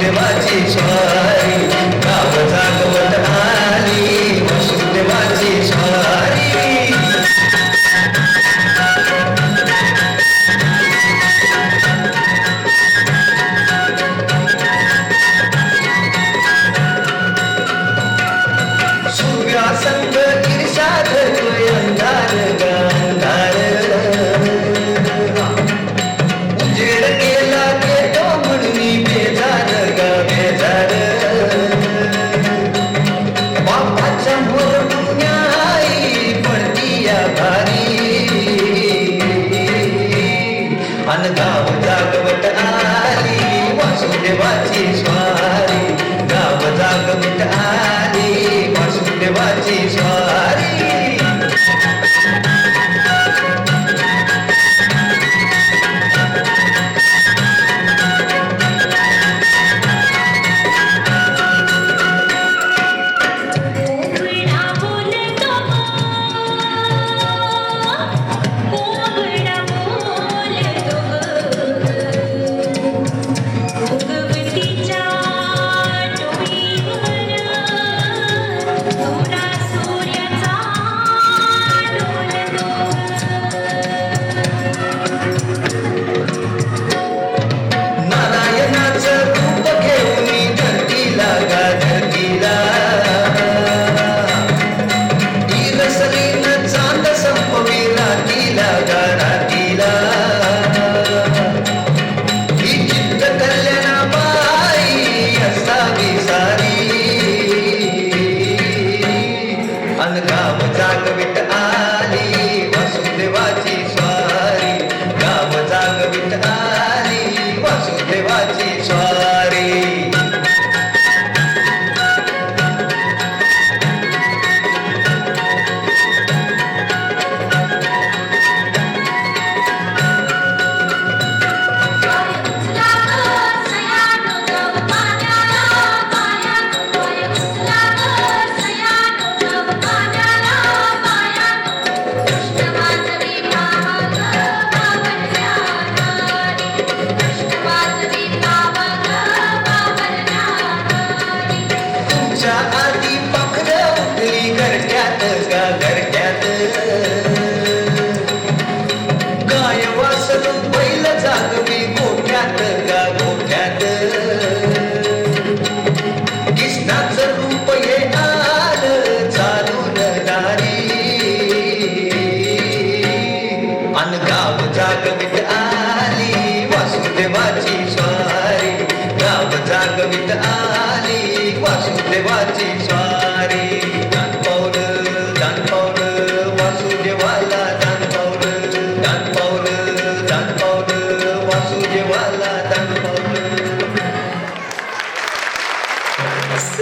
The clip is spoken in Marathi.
वासुदेवाची स्वारी गाव जागवत आली वासुदेवाची स्वारी सूर्यासंग ईर्षा धरतोय अंधार अंधार उजेड केला केलो म्हणून बेजार ग बेजार बापाच्या मोर पुण्याई पडती या भारी अन गाव जागवत आली वासुदेवाची स्वारी गाव जागवत आली वासुदेवाची स्वारी गाव जागवित आली वासुदेवाची स्वारी गाव जागवित आली वासुदेवाची स्वारी आधी पाखरं उठली घरट्यात गा घरट्यात गाय वासरू बैल जागवी गोठ्यात गा गोठ्यात कृष्णाचं रूप हे आलं चालून दारी अन गाव जागवित आली वासुदेवाची स्वारी गाव जागवित आली वासुदेवाची स्वारी